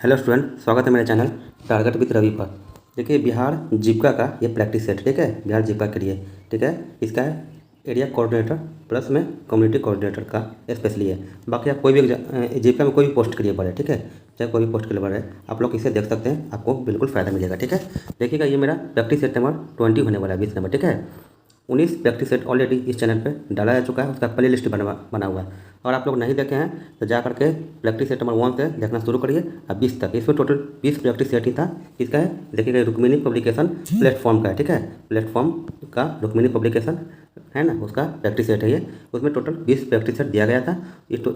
Hello student, स्वागत है मेरे चैनल टारगेट विद रवि पर। देखिए, बिहार जीविका का ये प्रैक्टिस सेट, ठीक है, बिहार जीविका के लिए, ठीक है। इसका है एरिया कोऑर्डिनेटर प्लस में कम्युनिटी कोऑर्डिनेटर का स्पेशली है। बाकी आप कोई भी जीविका में कोई भी पोस्ट के लिए बढ़े, ठीक है, चाहे कोई भी पोस्ट के लिए बढ़े, आप लोग इसे देख सकते हैं, आपको बिल्कुल फ़ायदा मिलेगा, ठीक है। देखिएगा, ये मेरा प्रैक्टिस सेट नंबर 20 होने वाला है, 20 नंबर, ठीक है। 19 प्रैक्टिस सेट ऑलरेडी इस चैनल पे डाला जा चुका है, उसका प्ले लिस्ट बना हुआ है। और आप लोग नहीं देखे हैं तो जा करके प्रैक्टिस सेट नंबर 1 से देखना शुरू करिए अब 20 तक। इसमें टोटल 20 प्रैक्टिस सेट ही था। किसका है देखिएगा, रुक्मिणी पब्लिकेशन प्लेटफॉर्म का है, ठीक है। प्लेटफॉर्म का रुक्मिणी पब्लिकेशन है ना, उसका प्रैक्टिस सेट है ये। उसमें टोटल 20 प्रैक्टिस सेट दिया गया था।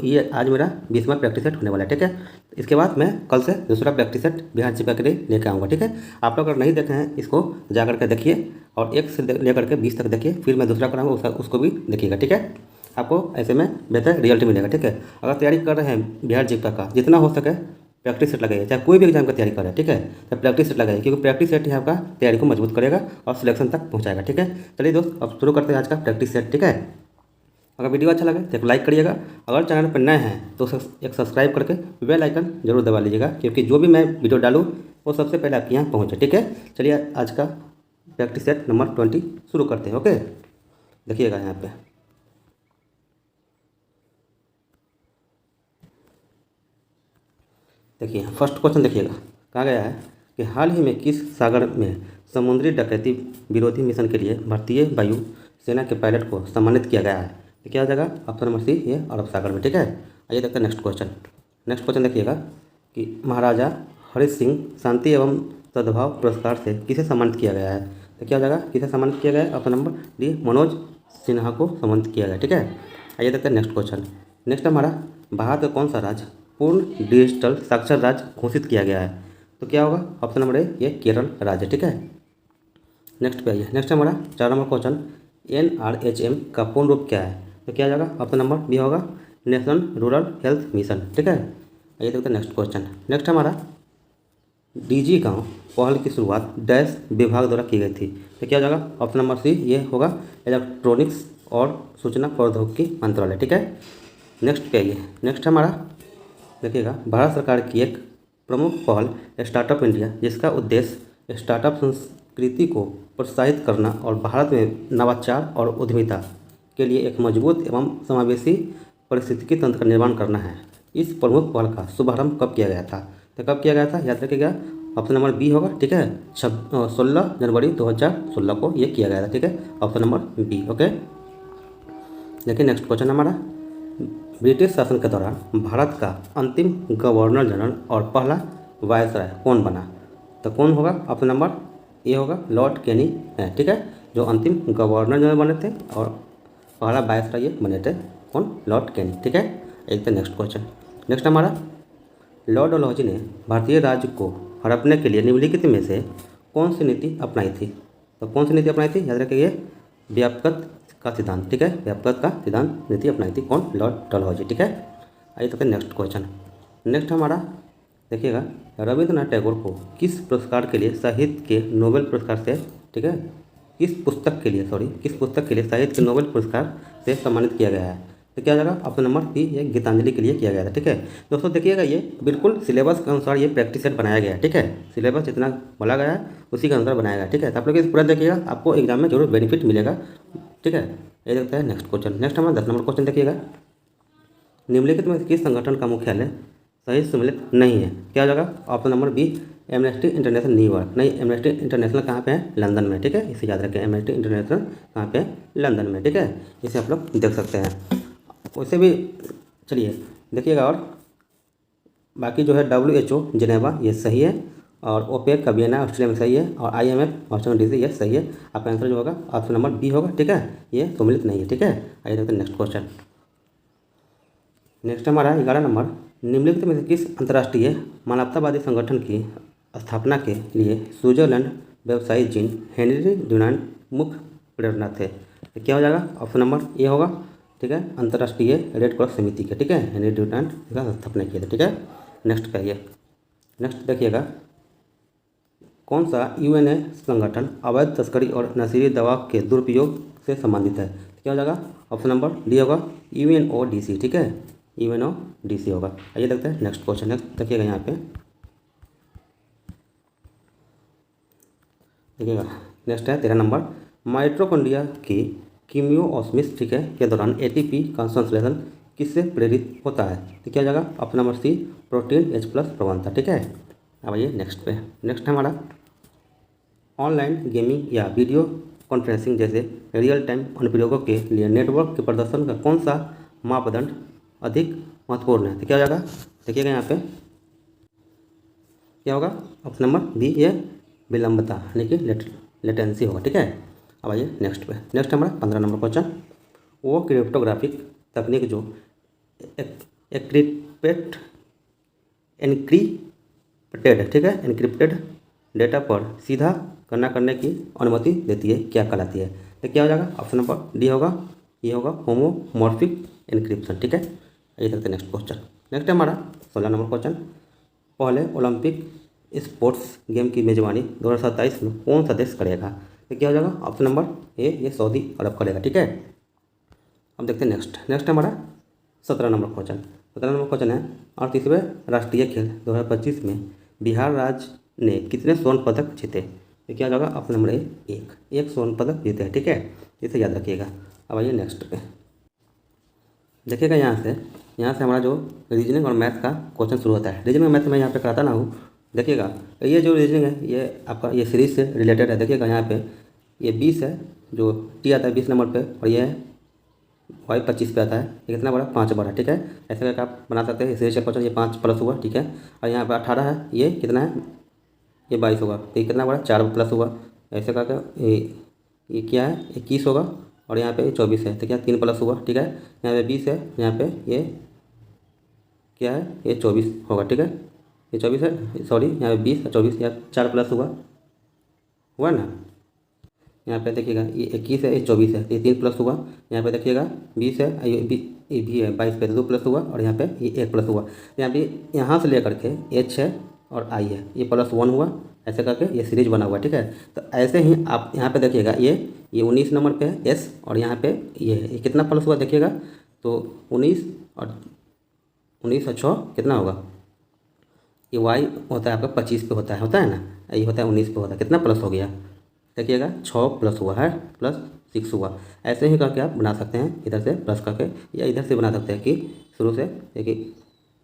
ये आज मेरा 20वां प्रैक्टिस सेट होने वाला है, ठीक है। इसके बाद मैं कल से दूसरा प्रैक्टिस सेट बिहार जीविका के लिए लेकर आऊँगा, ठीक है। आप लोग अगर नहीं देखे हैं इसको जा करके देखिए और 1 से लेकर के 20 तक देखिए, फिर मैं दूसरा कराऊंगा उसको भी देखिएगा, ठीक है। आपको ऐसे में बेहतर रिजल्ट मिलेगा, ठीक है। अगर तैयारी कर रहे हैं बिहार जीविका का, जितना हो सके प्रैक्टिस सेट लगाइए, चाहे कोई भी एग्जाम का तैयारी करें, ठीक है, तो प्रैक्टिस सेट लगाइए, क्योंकि प्रैक्टिस सेट ही आपका तैयारी को मजबूत करेगा और सिलेक्शन तक पहुँचाएगा, ठीक है। चलिए दोस्त, अब शुरू करते हैं आज का प्रैक्टिस सेट, ठीक है। अगर वीडियो अच्छा लगे तो एक लाइक करिएगा। अगर चैनल पर नए हैं तो एक सब्सक्राइब करके बेल आइकन जरूर दबा लीजिएगा, क्योंकि जो भी मैं वीडियो डालूँ वो सबसे पहले आपके यहाँ पहुँचे, ठीक है। चलिए आज का प्रैक्टिस सेट नंबर 20 शुरू करते हैं, ओके। देखिएगा यहाँ पे, देखिए फर्स्ट क्वेश्चन देखिएगा, कहा गया है कि हाल ही में किस सागर में समुद्री डकैती विरोधी मिशन के लिए भारतीय वायु सेना के पायलट को सम्मानित किया गया है। तो क्या हो जाएगा ऑप्शन नंबर सी, ये अरब सागर में, ठीक है। आइए देखते हैं नेक्स्ट क्वेश्चन। नेक्स्ट क्वेश्चन देखिएगा कि महाराजा हरि सिंह शांति एवं सद्भाव पुरस्कार से किसे सम्मानित किया गया है। तो क्या हो जाएगा, किसे सम्मानित किया गया है, option number D Manoj Sinha को सम्मानित किया गया, ठीक है। आइए देखते हैं नेक्स्ट क्वेश्चन। नेक्स्ट हमारा, भारत का कौन सा राज्य पूर्ण डिजिटल साक्षर राज्य घोषित किया गया है। तो क्या होगा, ऑप्शन नंबर ए, ये केरल राज्य, ठीक है। नेक्स्ट पे आइए, नेक्स्ट हमारा 4 नंबर क्वेश्चन, NRHM का पूर्ण रूप क्या है। तो क्या जाएगा, ऑप्शन नंबर बी होगा नेशनल रूरल हेल्थ मिशन, ठीक है। आइए देखते हैं नेक्स्ट क्वेश्चन। नेक्स्ट हमारा, DG गांव पहल की शुरुआत डैश विभाग द्वारा की गई थी। तो क्या हो जाएगा, ऑप्शन नंबर सी, ये होगा इलेक्ट्रॉनिक्स और सूचना प्रौद्योगिकी मंत्रालय, ठीक है। नेक्स्ट पे आइए, नेक्स्ट हमारा देखिएगा, भारत सरकार की एक प्रमुख पहल स्टार्टअप इंडिया, जिसका उद्देश्य स्टार्टअप संस्कृति को प्रोत्साहित करना और भारत में नवाचार और उद्यमिता के लिए एक मजबूत एवं समावेशी पारिस्थितिकी तंत्र का निर्माण करना है। इस प्रमुख पहल का शुभारंभ कब किया गया था। तो कब किया गया था, याद रखिएगा, ऑप्शन नंबर बी होगा, ठीक है। 16 जनवरी 2016 को ये किया गया था, ठीक है, ऑप्शन नंबर बी, ओके। देखिए नेक्स्ट क्वेश्चन हमारा, ब्रिटिश शासन के दौरान भारत का अंतिम गवर्नर जनरल और पहला वायसराय कौन बना। तो कौन होगा, ऑप्शन नंबर ए होगा लॉर्ड कैनी है, ठीक है, जो अंतिम गवर्नर जनरल बने थे और पहला वायसराय बने थे कौन, लॉर्ड कैनी, ठीक है। एक तो नेक्स्ट क्वेश्चन। नेक्स्ट हमारा, लॉर्ड डलहौजी ने भारतीय राज्य को हड़पने के लिए निम्नलिखित में से कौन सी नीति अपनाई थी। तो कौन सी नीति अपनाई थी, याद रखिए, व्यापक का सिद्धांत, ठीक है, व्यापक का सिद्धांत नीति अपनाई थी कौन, लॉर्ड डलहौजी, ठीक है। आइए तो नेक्स्ट क्वेश्चन। नेक्स्ट हमारा देखिएगा, रविंद्रनाथ टैगोर को किस पुरस्कार के लिए साहित्य के नोबेल पुरस्कार से, ठीक है, किस पुस्तक के लिए साहित्य के नोबेल पुरस्कार से सम्मानित किया गया है। तो क्या जाएगा, ऑप्शन नंबर बी, ये गीतांजलि के लिए किया गया था, ठीक है। दोस्तों देखिएगा, ये बिल्कुल सिलेबस के अनुसार ये प्रैक्टिस सेट बनाया गया है, ठीक है। सिलेबस जितना बोला गया है उसी के अनुसार बनाया गया है, ठीक है। तो आप लोग इस पूरा देखिएगा, आपको एग्जाम में जरूर बेनिफिट मिलेगा, ठीक है। ये देखते हैं नेक्स्ट क्वेश्चन। नेक्स्ट हमारा 10 नंबर क्वेश्चन देखिएगा, निम्नलिखित में किस संगठन का मुख्यालय सही सम्मिलित नहीं है। क्या हो जाएगा, option number B, Amnesty International New York. नहीं, एमनेस्टी इंटरनेशनल कहाँ पे है, लंदन में, ठीक है, इसे याद रखें, एमनेस्टी इंटरनेशनल कहाँ पे है, लंदन में, ठीक है। इसे आप लोग देख सकते हैं। वैसे भी चलिए देखिएगा, और बाकी जो है WHO जिनेवा ये सही है, और ओपेक का वियना ऑस्ट्रेलिया में सही है, और IMF वाशिंगटन DC ये सही है। आपका आंसर जो होगा ऑप्शन नंबर बी होगा, ठीक है, ये सम्मिलित नहीं है, ठीक है। आइए देखते हैं नेक्स्ट क्वेश्चन। नेक्स्ट हमारा 11 नंबर, निम्नलिखित में से किस अंतर्राष्ट्रीय मानवतावादी संगठन की स्थापना के लिए स्विट्जरलैंड व्यवसायी जीन हेनरी ड्यूनांट मुख्य प्रेरणा थे। तो क्या हो जाएगा, ऑप्शन नंबर ए होगा, ठीक है, अंतर्राष्ट्रीय रेड क्रॉस समिति के, ठीक है, हेनरी ड्यूनांट का स्थापना किया था, ठीक है। नेक्स्ट पे आइए, नेक्स्ट देखिएगा, कौन सा UNA संगठन अवैध तस्करी और नशीली दवा के दुरुपयोग से संबंधित है। क्या हो जाएगा, ऑप्शन नंबर डी होगा UNODC, ठीक है, UNODC होगा। आइए देखते हैं नेक्स्ट क्वेश्चन। नेक्स्ट देखिएगा यहाँ पे, देखिएगा नेक्स्ट है 13 नंबर, माइटोकॉन्ड्रिया की कीमियोओस्मिस, ठीक है, के दौरान एटीपी का संश्लेषण किससे प्रेरित होता है? तो क्या हो जाएगा option number C, protein H+ प्रवणता, ठीक है। अब आइए नेक्स्ट पे। नेक्स्ट है हमारा ऑनलाइन गेमिंग या वीडियो कॉन्फ्रेंसिंग जैसे रियल टाइम अनुप्रयोगों के लिए नेटवर्क के प्रदर्शन का कौन सा मापदंड अधिक महत्वपूर्ण है? तो क्या हो जाएगा, देखिएगा यहाँ पे क्या होगा ऑप्शन नंबर बी, ये विलंबता यानी कि लेटेंसी होगा, ठीक है। अब आइए नेक्स्ट पे। नेक्स्ट हमारा 15 नंबर क्वेश्चन, वो क्रिप्टोग्राफिक तकनीक जो एक्रिप्टेड एनक्रिप्टेड, ठीक है, एनक्रिप्टेड डेटा पर सीधा गणना करने की अनुमति देती है, क्या कहलाती है? तो क्या हो जाएगा ऑप्शन नंबर डी होगा, ये होगा होमोमॉर्फिक एन्क्रिप्शन, ठीक है। ये सकते नेक्स्ट क्वेश्चन। नेक्स्ट है हमारा 16 नंबर क्वेश्चन, पहले ओलंपिक स्पोर्ट्स गेम की मेजबानी 2027 में कौन सा देश करेगा? तो क्या हो जाएगा ऑप्शन नंबर ए, ये सऊदी अरब करेगा, ठीक है। अब देखते हैं नेक्स्ट हमारा 17 नंबर क्वेश्चन। 17 नंबर क्वेश्चन है 38वें राष्ट्रीय खेल 2025 में बिहार राज्य ने कितने स्वर्ण पदक जीते? तो क्या हो जाएगा ऑप्शन नंबर ए, एक स्वर्ण पदक जीते हैं, ठीक है, इसे याद रखिएगा। अब आइए नेक्स्ट पे देखिएगा, यहाँ से हमारा जो रीजनिंग और मैथ का क्वेश्चन शुरू होता है। रीजनिंग और मैथ में यहाँ पे कराता ना हूँ, देखिएगा ये जो रीजनिंग है ये आपका ये सीरीज से रिलेटेड है। देखिएगा यहाँ पे ये 20 है, जो टी आता है 20 नंबर पे, और ये वाई 25 पे आता है। ये कितना बड़ा 5 बड़ा, ठीक है। ऐसे करके आप बना सकते हैं सीरीज का क्वेश्चन। ये 5 प्लस हुआ, ठीक है, और यहाँ पे 18 है, ये कितना है, ये 22 होगा, तो ये कितना बड़ा 4 प्लस हुआ। ऐसे करके ये क्या है 21 होगा, और यहाँ पे 24 है, तो क्या 3 प्लस हुआ, ठीक है। यहाँ पे 20 है, यहाँ पे ये क्या है, ये 24 होगा, ठीक है, ये 24 है, सॉरी यहाँ पे 20 और 24, या 4 प्लस हुआ ना। यहाँ पे देखिएगा ये 21 है, ये 24 है, ये 3 प्लस हुआ। यहाँ पे देखिएगा 20 है, ये भी है 22 पे 2 प्लस हुआ, और यहाँ पे ये 1 प्लस हुआ। यहाँ पे यहाँ से लेकर के H है और I है, ये +1 हुआ। ऐसे करके ये सीरीज बना हुआ, ठीक है। तो ऐसे ही आप यहाँ पे देखिएगा ये 19 नंबर पे है S, और यहाँ पे ये कितना प्लस हुआ देखिएगा, तो 19 और 19 और 6 कितना होगा, ये Y होता है आपका 25 पे होता है ना, ये होता है 19 पे होता है, कितना प्लस हो गया देखिएगा 6 प्लस हुआ है, +6 हुआ। ऐसे ही करके आप बना सकते हैं, इधर से प्लस करके, या इधर से बना सकते हैं कि शुरू से देखिए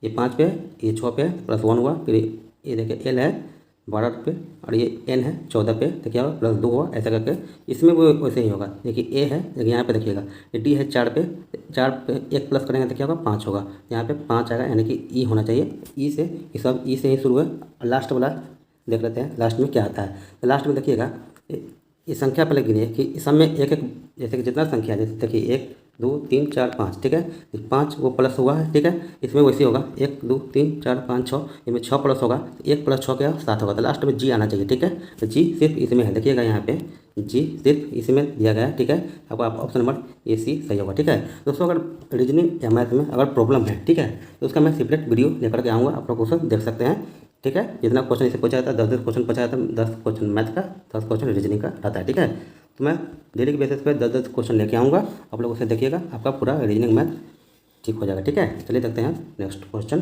ये 5 पे, ये 6 पे +1 हुआ, फिर ये देखिए L है 12 पे, और ये N है 14 पे, तो क्या होगा +2 हुआ। ऐसा करके इसमें वो वैसे ही होगा। देखिए A है, देखिए यहाँ पे देखिएगा ये D है 4 पे, 4 पे 1 प्लस करेंगे तो क्या होगा 5 होगा, यहाँ पे 5 आएगा, यानी कि E होना चाहिए। E से ये सब E से ही शुरू है। लास्ट वाला देख लेते हैं लास्ट में क्या आता है। तो लास्ट में देखिएगा ये संख्या पहले गिनिए कि इस सब में एक एक, जैसे कि जितना संख्या है, जैसे देखिए 1 2 3 4 5, ठीक है, 5 वो प्लस हुआ है, ठीक है। इसमें वैसे होगा 1 2 3 4 5 6, इसमें 6 प्लस होगा, 1 + 6 क्या 7 होगा। तो लास्ट में G आना चाहिए, ठीक है। तो G सिर्फ इसमें है, देखिएगा यहाँ पे G सिर्फ इसमें दिया गया है, ठीक है। आपको आप ऑप्शन नंबर A C सही होगा, ठीक है। दोस्तों अगर रीजनिंग या मैथ में अगर प्रॉब्लम है, ठीक है, तो उसका मैं सेपरेट वीडियो लेकर के आऊँगा, आप लोग क्वेश्चन देख सकते हैं, ठीक है। जितना क्वेश्चन इसे पूछा जाता है 10 क्वेश्चन पूछा जाता है, 10 क्वेश्चन मैथ का, 10 क्वेश्चन रीजनिंग का रहता है, ठीक है। तो मैं डेली के बेसिस पे 10 क्वेश्चन लेके आऊँगा, आप लोग उसे देखिएगा, आपका पूरा रीजनिंग मैथ ठीक हो जाएगा, ठीक है। चलिए देखते हैं नेक्स्ट क्वेश्चन।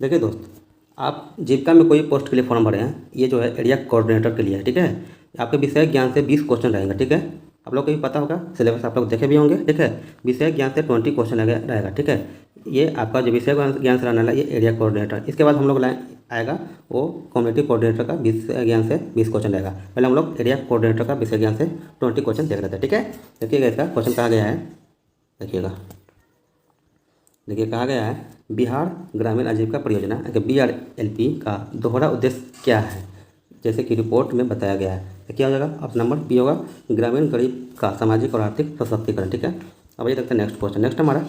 देखिए दोस्त, आप जीविका में कोई पोस्ट के लिए फॉर्म भरे हैं, ये जो है एरिया कोऑर्डिनेटर के लिए है, ठीक है। आपके विषय ज्ञान से 20 क्वेश्चन रहेंगे, ठीक है। आप लोग को भी पता होगा, सिलेबस आप लोग देखे भी होंगे, ठीक है। विषय ज्ञान से 20 क्वेश्चन रहेगा, ठीक है। ये आपका जो विषय ज्ञान से रहने वाला ये एरिया कोऑर्डिनेटर। इसके बाद हम लोग आएगा वो कम्युनिटी कोऑर्डिनेटर का विषय ज्ञान से 20 क्वेश्चन रहेगा। पहले हम लोग एरिया कोऑर्डिनेटर का विषय ज्ञान से 20 क्वेश्चन देख रहे थे, ठीक है। देखिएगा इसका क्वेश्चन कहा गया है, देखिएगा कहा गया है बिहार ग्रामीण आजीविका परियोजना BRLP का दोहरा उद्देश्य क्या है, जैसे कि रिपोर्ट में बताया गया है। तो क्या हो जाएगा ऑप्शन नंबर बी होगा, ग्रामीण गरीब का सामाजिक और आर्थिक सशक्तिकरण, ठीक है। अब ये देखते हैं नेक्स्ट क्वेश्चन। नेक्स्ट हमारा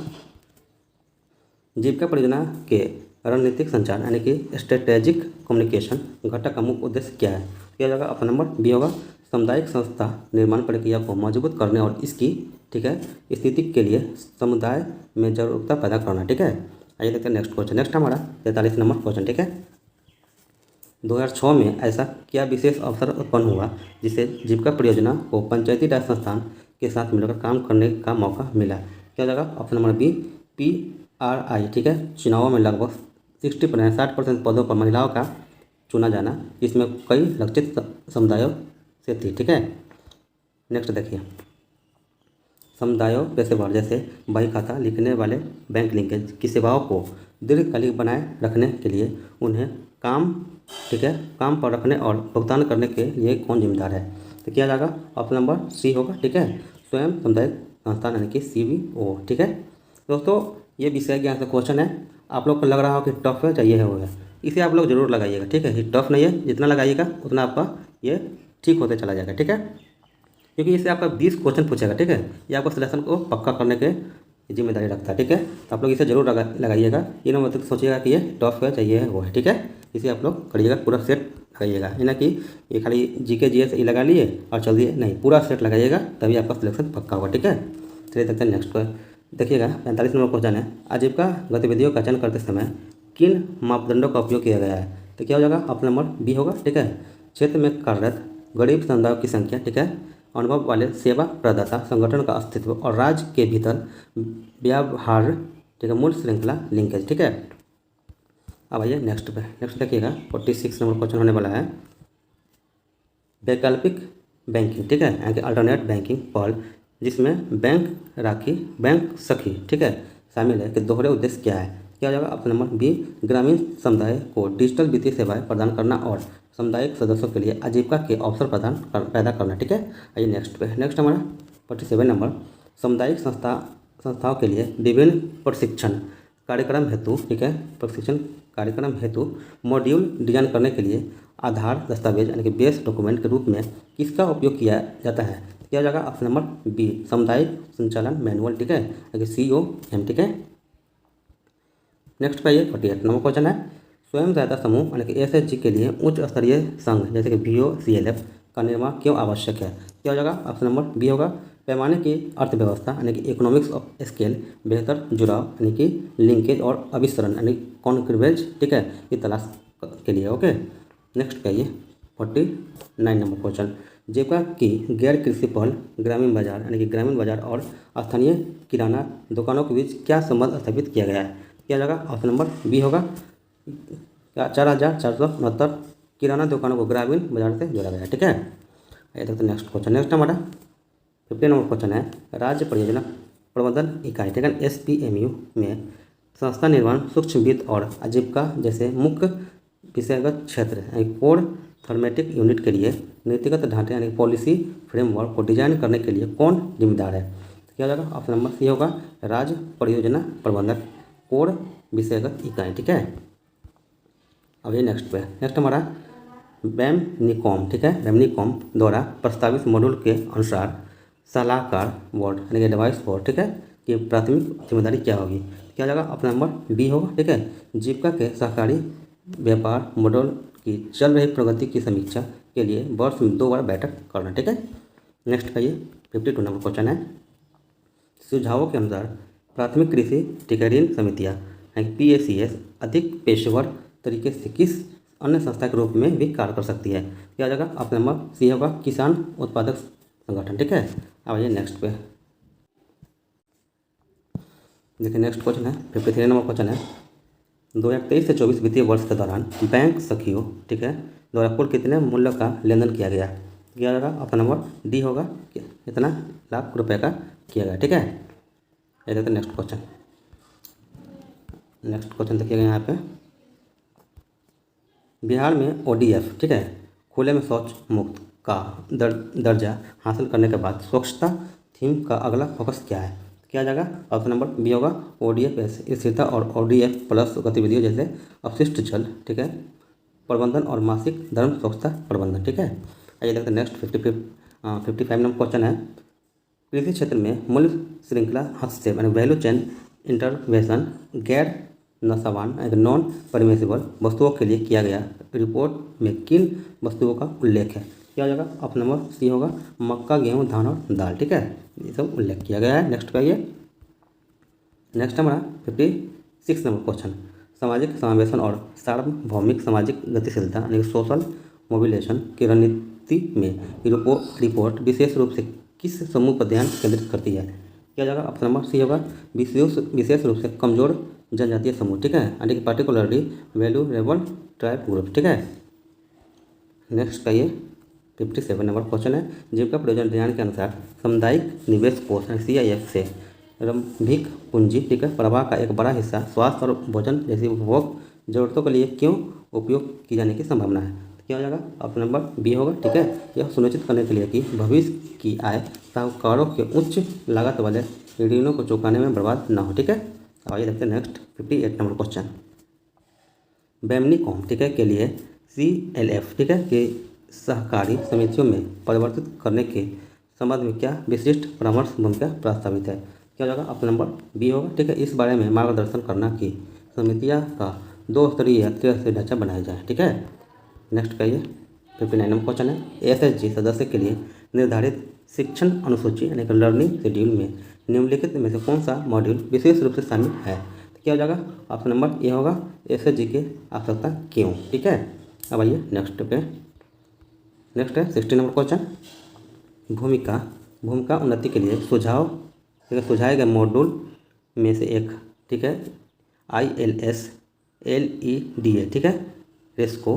जीविका परियोजना के रणनीतिक संचार यानी कि स्ट्रेटेजिक कम्युनिकेशन घटक का मुख्य उद्देश्य क्या है? क्या हो जाएगा ऑप्शन नंबर बी होगा, सामुदायिक संस्था निर्माण प्रक्रिया को मजबूत करने और इसकी, ठीक है, स्थिति के लिए समुदाय में जागरूकता पैदा करना, ठीक है। आइए देखते हैं नेक्स्ट क्वेश्चन। नेक्स्ट हमारा 43 नंबर क्वेश्चन, ठीक है। 2006 में ऐसा क्या विशेष अवसर उत्पन्न हुआ जिससे जीविका परियोजना को पंचायती राज संस्थान के साथ मिलकर काम करने का मौका मिला? क्या हो जाएगा ऑप्शन नंबर बी, PRI, ठीक है। चुनावों में लगभग 60% पदों पर महिलाओं का चुना जाना, इसमें कई लक्षित समुदायों से थी। ठीक है, नेक्स्ट देखिए, समुदायों पेशेवर जैसे बही खाता लिखने वाले बैंक लिंकेज की सेवाओं को दीर्घकालिक बनाए रखने के लिए उन्हें काम, ठीक है, काम पर रखने और भुगतान करने के लिए कौन जिम्मेदार है? तो क्या जाएगा? ऑप्शन नंबर सी होगा। ठीक है, स्वयं सामुदायिक संस्थान यानी कि CBO। ठीक है दोस्तों, ये विषय ज्ञान से क्वेश्चन है। आप लोग को लग रहा हो कि टफ है, चाहिए है वो है, इसे आप लोग जरूर लगाइएगा। ठीक है, ये टफ नहीं है, जितना लगाइएगा उतना आपका ये ठीक होते चला जाएगा। ठीक है, क्योंकि इससे आपका 20 क्वेश्चन पूछेगा। ठीक है, ये आपको सिलेक्शन को पक्का करने के जिम्मेदारी रखता है। ठीक है, तो आप लोग इसे जरूर लगाइएगा। ये ना मतलब सोचिएगा कि ये टफ है, चाहिए है वो है। ठीक है, इसे आप लोग करिएगा, पूरा सेट लगाइएगा। ये ना कि ये खाली GK GS ये लगा लिए और चल दिए, नहीं, पूरा सेट लगाइएगा, तभी आपका सिलेक्शन पक्का होगा। ठीक है, चलिए देखते हैं नेक्स्ट पर। देखिएगा 45 नंबर क्वेश्चन है, आजीविका गतिविधियों का चयन करते समय किन मापदंडों का उपयोग किया गया है? तो क्या हो जाएगा? ऑप्शन नंबर बी होगा। ठीक है, क्षेत्र में कार्यरत गरीब समुदायों की संख्या, ठीक है, अनुभव वाले सेवा प्रदाता संगठन का अस्तित्व और राज्य के भीतर व्यवहार, ठीक है, मूल श्रृंखला लिंकेज। ठीक है, अब आइए नेक्स्ट पे। नेक्स्ट देखिएगा 46 नंबर क्वेश्चन होने वाला है, वैकल्पिक बैंकिंग, ठीक है, यानी कि अल्टरनेट बैंकिंग पहल जिसमें बैंक सखी, ठीक है, शामिल है कि दोहरे उद्देश्य क्या है? क्या हो जाएगा? ऑप्शन नंबर बी, ग्रामीण समुदाय को डिजिटल वित्तीय सेवाएं प्रदान करना और सामुदायिक सदस्यों के लिए आजीविका के अवसर पैदा करना। ठीक है, आइए नेक्स्ट पे। नेक्स्ट हमारा 47 नंबर, सामुदायिक संस्थाओं के लिए विभिन्न प्रशिक्षण कार्यक्रम हेतु, ठीक है, प्रशिक्षण कार्यक्रम हेतु मॉड्यूल डिजाइन करने के लिए आधार दस्तावेज यानी कि बेस डॉक्यूमेंट के रूप में किसका उपयोग किया जाता है? क्या हो जाएगा? ऑप्शन नंबर बी, सामुदायिक संचालन मैनुअल। ठीक है, यानी कि COM। ठीक है, नेक्स्ट पे ये 48 नंबर क्वेश्चन है, स्वयं सहायता समूह यानी कि SHG के लिए उच्च स्तरीय संघ जैसे कि VOCLF का निर्माण क्यों आवश्यक है? क्या हो जाएगा? ऑप्शन नंबर बी होगा, पैमाने की अर्थव्यवस्था यानी कि इकोनॉमिक्स ऑफ स्केल, बेहतर जुड़ाव यानी कि लिंकेज और अभिसरण यानी कॉन्क्रीवेज, ठीक है, की तलाश के लिए। ओके, नेक्स्ट पे ये 49 नंबर क्वेश्चन, जीविका की गैर कृषि पहल ग्रामीण बाजार यानी कि ग्रामीण बाजार और स्थानीय किराना दुकानों के बीच क्या संबंध स्थापित किया गया है? क्या जाएगा? ऑप्शन नंबर बी होगा, 4469 किराना दुकानों को ग्रामीण बाजार से जोड़ा गया है। ठीक है, ये देखते नेक्स्ट क्वेश्चन। नेक्स्ट हमारा 50 नंबर क्वेश्चन है, राज्य परियोजना प्रबंधन इकाई, ठीक है, SPMU में संस्था निर्माण, सूक्ष्म वित्त और आजीविका जैसे मुख्य विषयगत क्षेत्र यानी कोर थर्मेटिक यूनिट के लिए नीतिगत ढांचे यानी पॉलिसी फ्रेमवर्क को डिजाइन करने के लिए कौन जिम्मेदार है? क्या हो जाएगा? ऑप्शन नंबर सी होगा, राज्य परियोजना प्रबंधक कोर विषयगत इकाई। ठीक है, अब ये नेक्स्ट पे। नेक्स्ट हमारा BAMNICOM, ठीक है, BAMNICOM द्वारा प्रस्तावित मॉड्यूल के अनुसार सलाहकार बोर्ड यानी कि एडवाइस बोर्ड, ठीक है, की प्राथमिक जिम्मेदारी क्या होगी? क्या हो जाएगा? ऑप्शन नंबर बी होगा। ठीक है, जीविका के सहकारी व्यापार मॉडल की चल रही प्रगति की समीक्षा के लिए वर्ष में 2 बार बैठक करना। ठीक है, नेक्स्ट का ये 52 नंबर क्वेश्चन है, सुझावों के अनुसार प्राथमिक कृषि, ठीक है, ऋण समितियाँ यानी PACS अधिक पेशेवर तरीके से किस अन्य संस्था के रूप में भी कार्य कर सकती है? क्या हो जाएगा? ऑप्शन नंबर सी होगा, किसान उत्पादक संगठन। ठीक है, अब आइए नेक्स्ट पे। देखिए नेक्स्ट क्वेश्चन है 53 नंबर क्वेश्चन है, 2023 से 24 वित्तीय वर्ष के दौरान बैंक सखियों, ठीक है, द्वारा कुल कितने मूल्य का लेन देन किया गया? क्या होगा? ऑप्शन नंबर डी होगा, कितना लाख रुपए का किया गया। ठीक है, ये देखते हैं नेक्स्ट क्वेश्चन। नेक्स्ट क्वेश्चन देखिएगा यहाँ पे, बिहार में ODF, ठीक है, खुले में शौच मुक्त का दर्जा हासिल करने के बाद स्वच्छता थीम का अगला फोकस क्या है? क्या जाएगा? ऑप्शन नंबर बी होगा, ODF स्थिरता और ODF प्लस गतिविधियों जैसे अपशिष्ट जल, ठीक है, प्रबंधन और मासिक धर्म स्वच्छता प्रबंधन। ठीक है, आइए देखते हैं नेक्स्ट 55 नंबर क्वेश्चन है, कृषि क्षेत्र में मूल्य श्रृंखला हस्तक्षेप यानी वैल्यू चेन इंटरवेंशन गैर नशावान नॉन परमिसिबल वस्तुओं के लिए किया गया रिपोर्ट में किन वस्तुओं का उल्लेख है? क्या हो जाएगा? ऑप्शन नंबर सी होगा, मक्का, गेहूं, धान और दाल। ठीक है, ये सब उल्लेख किया गया है। नेक्स्ट पे आइए, नेक्स्ट हमारा 56 नंबर क्वेश्चन, सामाजिक समावेशन और सार्वभौमिक सामाजिक गतिशीलता यानी सोशल मोबिलेशन की रणनीति में रिपोर्ट विशेष रूप से किस समूह पर ध्यान केंद्रित करती है? क्या जाएगा? ऑप्शन नंबर सी होगा, विशेष रूप से कमजोर जनजातीय समूह। ठीक है, यानी कि पार्टिकुलरली वैल्यूएबल ट्राइब ग्रुप। ठीक है, नेक्स्ट का ये 57 नंबर क्वेश्चन है, जीविका प्रयोजन अभियान के अनुसार सामुदायिक निवेश कोष CIF से प्रारंभिक पूंजी, ठीक है, प्रवाह का एक बड़ा हिस्सा स्वास्थ्य और भोजन जैसी उपभोग जरूरतों के लिए क्यों उपयोग की जाने की संभावना है? तो क्या हो जाएगा? ऑप्शन नंबर बी होगा, ठीक है। यह सुनिश्चित करने के लिए कि भविष्य की आय साहूकारों के उच्च लागत वाले ऋणों को चुकाने में बर्बाद ना हो, ठीक है। अब आइए देखते हैं नेक्स्ट 58 नंबर क्वेश्चन। बेमनी कॉम, ठीक है, के लिए CLF, ठीक है, के सहकारी समितियों में परिवर्तित करने के संबंध में क्या विशिष्ट परामर्श भूमिका प्रस्तावित है? क्या हो जाएगा? ऑप्शन नंबर बी होगा, ठीक है। इस बारे में मार्गदर्शन करना कि समितियाँ का 2 स्तरीय त्रिस्तरीय ढांचा बनाया जाए, ठीक है। नेक्स्ट कहिए 59 नंबर क्वेश्चन है, SHG सदस्य के लिए निर्धारित शिक्षण अनुसूची यानी कि लर्निंग शेड्यूल में निम्नलिखित में से कौन सा मॉड्यूल विशेष रूप से शामिल है? तो क्या हो जाएगा? ऑप्शन नंबर ए होगा, SHG की आवश्यकता क्यों, ठीक है। अब आइए नेक्स्ट है 60 नंबर क्वेश्चन, भूमिका उन्नति के लिए सुझाव, ठीक है, सुझाए गए मॉड्यूल में से एक, ठीक है, ILS LEDA, ठीक है, रेस्को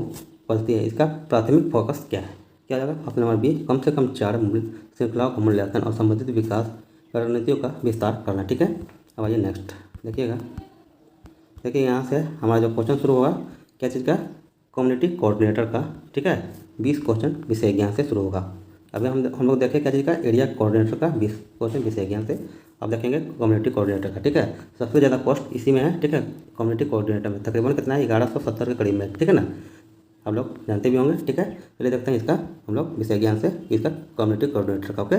पढ़ती है। इसका प्राथमिक फोकस क्या है? क्या हो जाएगा? ऑप्शन नंबर बी, कम से कम 4 मूल श्रृंखलाओं का मूल्यांकन और संबंधित विकास रणनीतियों का विस्तार करना, ठीक है। अब आइए नेक्स्ट देखिएगा, देखिए यहाँ से हमारा जो क्वेश्चन शुरू होगा क्या चीज़ का? कम्युनिटी कोऑर्डिनेटर का, ठीक है। 20 क्वेश्चन विषय ज्ञान से शुरू होगा। अभी हम लोग देखें क्या चीज़ का? एरिया कोऑर्डिनेटर का 20 क्वेश्चन विषय ज्ञान से। अब देखेंगे कम्युनिटी कोऑर्डिनेटर का, ठीक है। सबसे ज़्यादा पोस्ट इसी में है, ठीक है, कम्युनिटी कोऑर्डिनेटर में तकरीबन कितना है? 1170 के करीब में, ठीक है ना। आप लोग जानते भी होंगे, ठीक है। चलिए देखते हैं इसका हम लोग विषय ज्ञान से इसका कम्युनिटी कोऑर्डिनेटर का। ओके,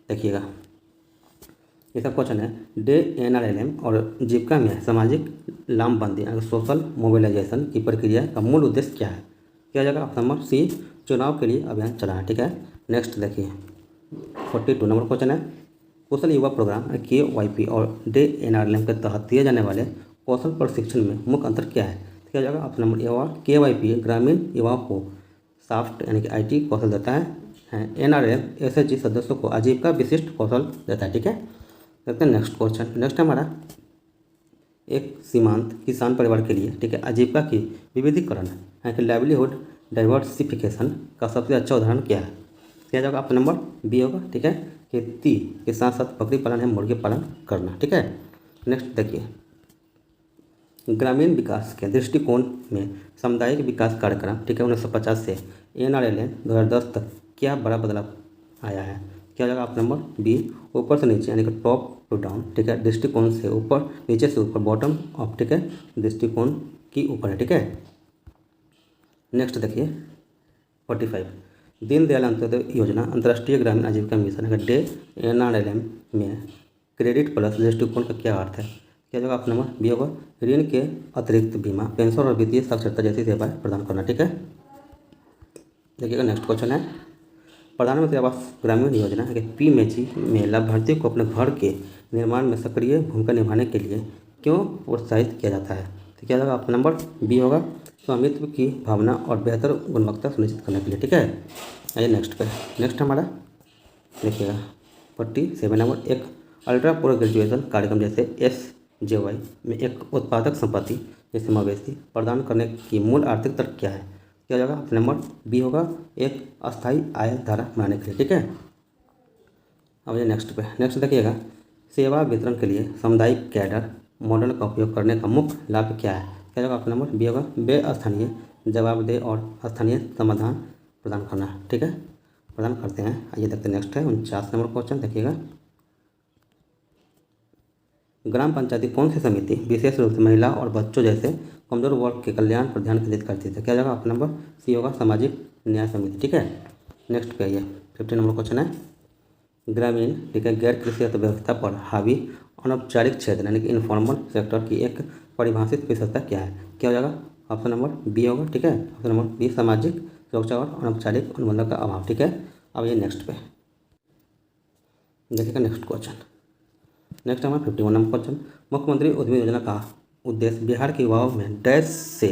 देखिएगा इसका क्वेश्चन है, NRLM और जीविका में सामाजिक लामबंदी यानी सोशल मोबिलाइजेशन की प्रक्रिया का मूल उद्देश्य क्या है? क्या जाएगा? ऑप्शन नंबर सी, चुनाव के लिए अभियान चलाना, ठीक है। नेक्स्ट देखिए 42 नंबर क्वेश्चन है, कौशल युवा प्रोग्राम KYP और NRLM के तहत दिए जाने वाले कौशल प्रशिक्षण में मुख्य अंतर क्या है? क्या जाएगा? ऑप्शन नंबर ए होगा, KYP ग्रामीण युवाओं को सॉफ्ट यानी कि IT कौशल देता है, NRLM SHG सदस्यों को आजीविका विशिष्ट कौशल देता है, ठीक है। देखते हैं नेक्स्ट क्वेश्चन। नेक्स्ट हमारा एक सीमांत किसान परिवार के लिए, ठीक है, आजीविका की विविधीकरण है कि लाइवलीहुड डाइवर्सिफिकेशन का सबसे अच्छा उदाहरण क्या है? क्या जाएगा? ऑप्शन नंबर बी होगा, ठीक है। खेती के साथ साथ बकरी पालन है, मुर्गी पालन करना, ठीक है। नेक्स्ट देखिए, ग्रामीण विकास के दृष्टिकोण में सामुदायिक विकास कार्यक्रम, ठीक है, 1950 से NRLM 2010 तक क्या बड़ा बदलाव आया है? क्या हो जाएगा? ऑप्शन नंबर बी, ऊपर से नीचे यानी कि टॉप टू डाउन, ठीक है, दृष्टिकोण से ऊपर, नीचे से ऊपर, बॉटम अप, ठीक है, दृष्टिकोण की ऊपर है, ठीक है। नेक्स्ट देखिए 45, दीनदयाल अंत्योदय योजना अंतर्राष्ट्रीय ग्रामीण आजीविका मिशन है NRLM में क्रेडिट प्लस दृष्टिकोण का क्या अर्थ है? क्या जगह ऑप्शन नंबर बी होगा, ऋण के अतिरिक्त बीमा, पेंशन और वित्तीय साक्षरता जैसी सेवाएं प्रदान करना, ठीक है। देखिएगा नेक्स्ट क्वेश्चन है, प्रधानमंत्री आवास ग्रामीण योजना है कि PMAG में लाभार्थियों को अपने घर के निर्माण में सक्रिय भूमिका निभाने के लिए क्यों प्रोत्साहित किया जाता है? तो क्या होगा? ऑप्शन नंबर बी होगा, स्वामित्व की भावना और बेहतर गुणवत्ता सुनिश्चित करने के लिए, ठीक है। आइए नेक्स्ट हमारा देखिएगा 47 नंबर, एक अल्ट्रा पोस्ट ग्रेजुएशन कार्यक्रम जैसे SJY में एक उत्पादक संपत्ति जैसे मवेशी प्रदान करने की मूल आर्थिक तर्क क्या है? क्या हो जाएगा? ऑप्शन नंबर बी होगा, एक अस्थायी आय धारा बनाने के लिए, ठीक है। अब ये नेक्स्ट देखिएगा, सेवा वितरण के लिए सामुदायिक कैडर मॉडल का उपयोग करने का मुख्य लाभ क्या है? क्या होगा? ऑप्शन नंबर बी होगा, स्थानीय जवाबदेह और स्थानीय समाधान प्रदान करना, ठीक है, प्रदान करते हैं। आइए देखते हैं नेक्स्ट है 49 नंबर क्वेश्चन। देखिएगा, ग्राम पंचायती कौन सी समिति विशेष रूप से महिला और बच्चों जैसे कमजोर वर्ग के कल्याण पर ध्यान केंद्रित करती है? क्या जाएगा? ऑप्शन नंबर सी होगा, सामाजिक न्याय समिति, ठीक है। नेक्स्ट पे आइए 50 नंबर क्वेश्चन है, ग्रामीण, ठीक है, गैर कृषि अर्थव्यवस्था पर हावी अनौपचारिक क्षेत्र यानी कि इनफॉर्मल सेक्टर की एक परिभाषित विशेषता क्या है? क्या हो जाएगा? ऑप्शन नंबर बी होगा, ठीक है। ऑप्शन नंबर बी, सामाजिक सुरक्षा और अनौपचारिक अनुबंधों का अभाव, ठीक है। अब ये नेक्स्ट पे देखिएगा नेक्स्ट क्वेश्चन। नेक्स्ट हमारा 51 नंबर क्वेश्चन, मुख्यमंत्री उद्यमी योजना का उद्देश्य बिहार के युवाओं में डैश से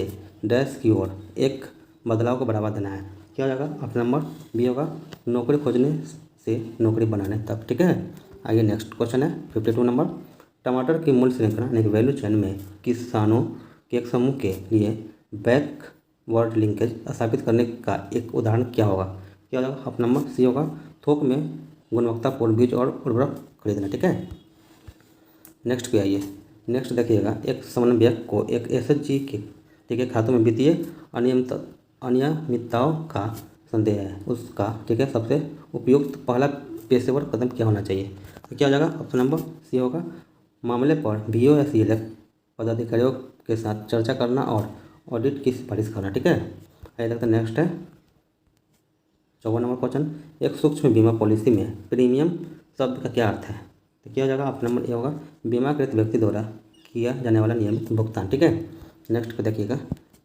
डैश की ओर एक बदलाव को बढ़ावा देना है? क्या हो जाएगा? ऑप्शन नंबर बी होगा, नौकरी खोजने से नौकरी बनाने तक, ठीक है। आगे नेक्स्ट क्वेश्चन है 52 नंबर, टमाटर की मूल्य श्रृंखला यानी कि वैल्यू चेन में किसानों के एक समूह के लिए बैकवर्ड लिंकेज स्थापित करने का एक उदाहरण क्या होगा? क्या हो जाएगा ऑप्शन नंबर सी होगा, थोक में गुणवत्तापूर्ण बीज और उर्वरक खरीदना। ठीक है, नेक्स्ट पे आइए। नेक्स्ट देखिएगा, एक समन्वयक को एक एसएचजी के ठीक है खातों में वित्तीय अनियमितताओं का संदेह है, उसका ठीक है सबसे उपयुक्त पहला पेशेवर कदम क्या होना चाहिए? तो क्या हो जाएगा ऑप्शन नंबर सी होगा, मामले पर बीओ या सीएलएफ पदाधिकारियों के साथ चर्चा करना और ऑडिट की सिफारिश करना। ठीक है, आइए लगता है नेक्स्ट है 54 नंबर क्वेश्चन, एक सूक्ष्म बीमा पॉलिसी में प्रीमियम शब्द का क्या अर्थ है? तो क्या हो जाएगा ऑप्शन नंबर ए होगा, बीमाकृत व्यक्ति द्वारा किया जाने वाला नियमित भुगतान। ठीक है, नेक्स्ट पे देखिएगा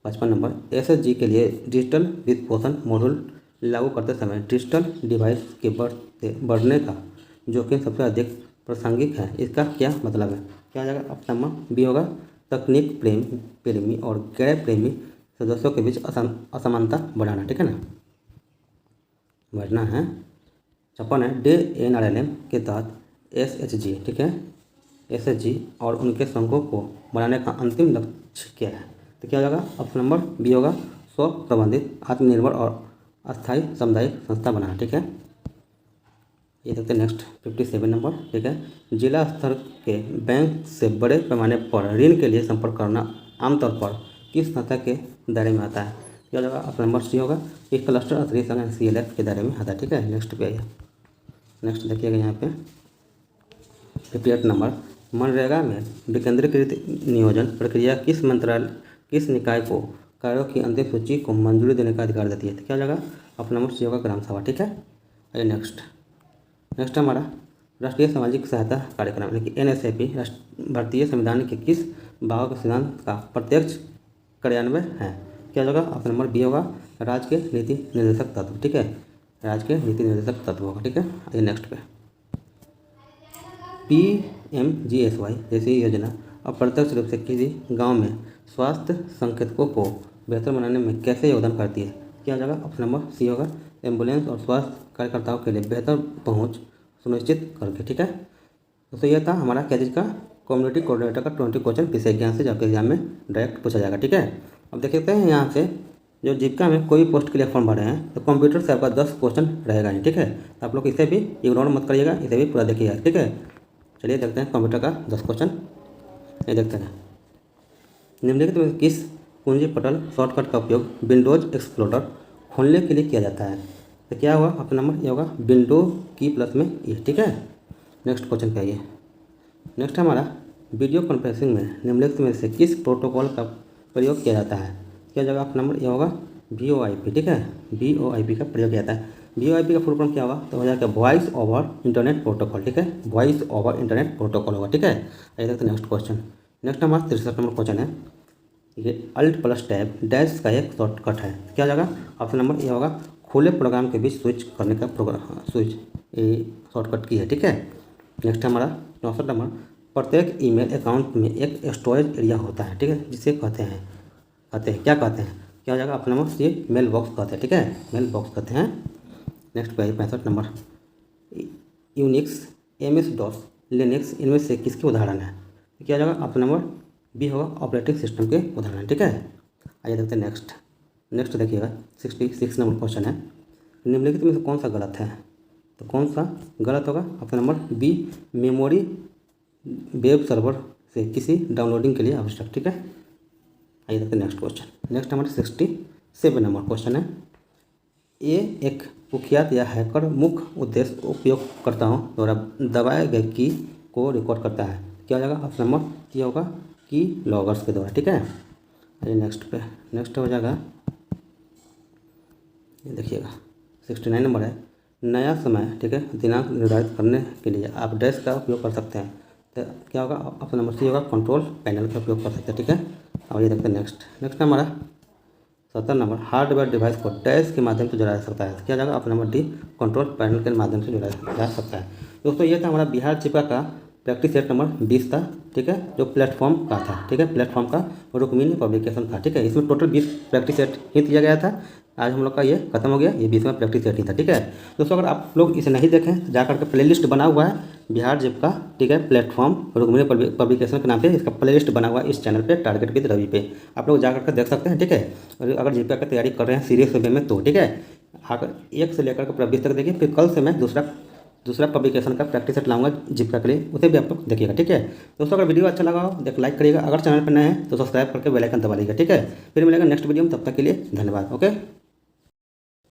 55 नंबर, एसएचजी के लिए डिजिटल वित्त पोषण मॉड्यूल लागू करते समय डिजिटल डिवाइस के बढ़ने का जोखिम सबसे अधिक प्रासंगिक है, इसका क्या मतलब है? क्या हो जाएगा ऑप्शन नंबर बी होगा, तकनीक प्रेमी और गैर प्रेमी सदस्यों के बीच असमानता बढ़ाना। ठीक है ना, बढ़ना है। 56 है, DNRLM के तहत एसएचजी ठीक है एसएचजी और उनके संघों को बनाने का अंतिम लक्ष्य क्या है? तो क्या हो जाएगा ऑप्शन नंबर बी होगा, स्व प्रबंधित आत्मनिर्भर और अस्थायी सामुदायिक संस्था बनाना। ठीक है, ये देखते हैं नेक्स्ट 57 नंबर। ठीक है, जिला स्तर के बैंक से बड़े पैमाने पर ऋण के लिए संपर्क करना आमतौर पर किस संस्था के दायरे में आता है? क्या हो जाएगा ऑप्शन नंबर सी होगा, कि क्लस्टर अथॉरिटी संघ सीएलएफ के दायरे में आता है। ठीक है, नेक्स्ट पे आइए। नेक्स्ट देखिएगा यहाँ पे 58 नंबर, मनरेगा में विकेंद्रीकृत नियोजन प्रक्रिया किस निकाय को कार्यों की अंतिम सूची को मंजूरी देने का अधिकार देती है? तो क्या हो जाएगा ऑप्शन नंबर सी होगा, ग्राम सभा। ठीक है, आइए नेक्स्ट हमारा राष्ट्रीय सामाजिक सहायता कार्यक्रम यानी कि एनएसएपी भारतीय संविधान के किस भाग के सिद्धांत का प्रत्यक्ष कार्यान्वयन है? क्या होगा ऑप्शन नंबर बी होगा, राज्य के नीति निर्देशक तत्व। ठीक है, राज्य के नीति निर्देशक तत्व होगा। ठीक है, आइए नेक्स्ट पे PMGSY जैसी योजना अप्रत्यक्ष रूप से किसी गांव में स्वास्थ्य संकेतकों को बेहतर बनाने में कैसे योगदान करती है? क्या हो जाएगा ऑप्शन नंबर सी होगा, एम्बुलेंस और स्वास्थ्य कार्यकर्ताओं के लिए बेहतर पहुंच सुनिश्चित करके। ठीक है, दोस्तों यह था हमारा क्या चीज़ का कम्युनिटी कोऑर्डिनेटर का 20 क्वेश्चन विषय ज्ञान से आपके एग्जाम में डायरेक्ट पूछा जाएगा। ठीक है, अब देख सकते हैं यहाँ से जो जीविका में कोई पोस्ट के लिए फॉर्म भरे हैं तो कंप्यूटर से आपका 10 क्वेश्चन रहेगा ही। ठीक है, तो आप लोग इसे भी इग्नोर मत करिएगा, इसे भी पूरा देखिएगा। ठीक है, चलिए देखते हैं कंप्यूटर का 10 क्वेश्चन। ये देखते हैं, निम्नलिखित में किस कुंजी पटल शॉर्टकट का उपयोग विंडोज एक्सप्लोरर खोलने के लिए किया जाता है? तो क्या होगा ऑप्शन नंबर ये होगा, विंडो की प्लस में ये। ठीक है, नेक्स्ट क्वेश्चन पे आइए। नेक्स्ट हमारा वीडियो कॉन्फ्रेंसिंग में निम्नलिखित में से किस प्रोटोकॉल का प्रयोग किया जाता है? क्या जगह ऑप्शन नंबर ये होगा, VoIP। ठीक है, VoIP का प्रयोग किया जाता है। VoIP का फुल फॉर्म क्या होगा? तो हो जाएगा वॉइस ओवर इंटरनेट प्रोटोकॉल। ठीक है, वॉइस ओवर इंटरनेट प्रोटोकॉल होगा। ठीक है, आइए देखते हैं नेक्स्ट क्वेश्चन। नेक्स्ट हमारा 63 नंबर क्वेश्चन है, ये अल्ट प्लस टैब डैश का एक शॉर्टकट है। क्या हो जाएगा ऑप्शन नंबर ये होगा, खुले प्रोग्राम के बीच स्विच करने का प्रोग्राम स्विच ये शॉर्टकट की है। ठीक है, नेक्स्ट हमारा 64 नंबर, प्रत्येक ईमेल अकाउंट में एक स्टोरेज एरिया होता है। ठीक है, जिसे कहते हैं क्या कहते हैं? क्या हो जाएगा ऑप्शन नंबर ये मेल बॉक्स कहते हैं। ठीक है, मेल बॉक्स कहते हैं। नेक्स्ट पे 65 नंबर, यूनिक्स, MS-DOS, लिनक्स इनमें से किसके उदाहरण है? क्या हो जाएगा ऑप्शन नंबर बी होगा, ऑपरेटिंग सिस्टम के उदाहरण। ठीक है, आइए देखते हैं नेक्स्ट देखिएगा 66 नंबर क्वेश्चन है, निम्नलिखित में से कौन सा गलत है? तो कौन सा गलत होगा? Option number B, memory web server से किसी डाउनलोडिंग के लिए आवश्यक। ठीक है, आइए देखते हैं नेक्स्ट क्वेश्चन। नेक्स्ट हमारा 67 नंबर क्वेश्चन है, ये एक कुख्यात या हैकर मुख्य उद्देश्य उपयोगकर्ताओं द्वारा दबाए गए की को रिकॉर्ड करता है। क्या हो जाएगा ऑप्शन नंबर ये होगा, की लॉगर्स के द्वारा। ठीक है, आइए नेक्स्ट हो जाएगा, ये देखिएगा 69 नंबर है, नया समय ठीक है दिनांक निर्धारित करने के लिए आप डैश का उपयोग कर सकते हैं। तो क्या होगा ऑप्शन नंबर सी होगा, कंट्रोल पैनल का उपयोग कर सकते हैं। ठीक है, अब ये देखते हैं नेक्स्ट हमारा 70 नंबर, हार्डवेयर डिवाइस को डैश के माध्यम से जोड़ा जा सकता है। क्या जाएगा option number D, control panel के माध्यम से जोड़ा जा सकता है। दोस्तों ये था हमारा बिहार जीविका का प्रैक्टिस सेट नंबर 20 था। ठीक है, जो प्लेटफॉर्म का था। ठीक है, प्लेटफॉर्म का रुक्मिणी पब्लिकेशन था। ठीक है, इसमें टोटल 20 प्रैक्टिस सेट ही दिया गया था। आज हम लोग का ये खत्म हो गया, ये 20वां प्रैक्टिस सेट ही था। ठीक है दोस्तों, अगर आप लोग इसे नहीं देखें तो जाकर के प्लेलिस्ट बना हुआ है बिहार जीविका ठीक है प्लेटफॉर्म रुक्मिणी पब्लिकेशन के नाम पे इसका प्लेलिस्ट बना हुआ है इस चैनल पे, टारगेट विद रवि पे। आप लोग जाकर के देख सकते हैं। ठीक है, और अगर जीविका की तैयारी कर रहे हैं सीरियस वे में तो ठीक है, आकर 1 से लेकर के पूरा 20 तक देखिए। फिर कल से मैं दूसरा पब्लिकेशन का प्रैक्टिस सेट लाऊंगा जीविका के लिए, उसे भी आप लोग देखिएगा। ठीक है दोस्तों, अगर वीडियो अच्छा लगा हो देख लाइक करिएगा, अगर चैनल पर नए हैं तो सब्सक्राइब करके बेल आइकन दबा लीजिएगा। ठीक है, फिर मिलेगा नेक्स्ट वीडियो में, तब तक के लिए धन्यवाद। ओके।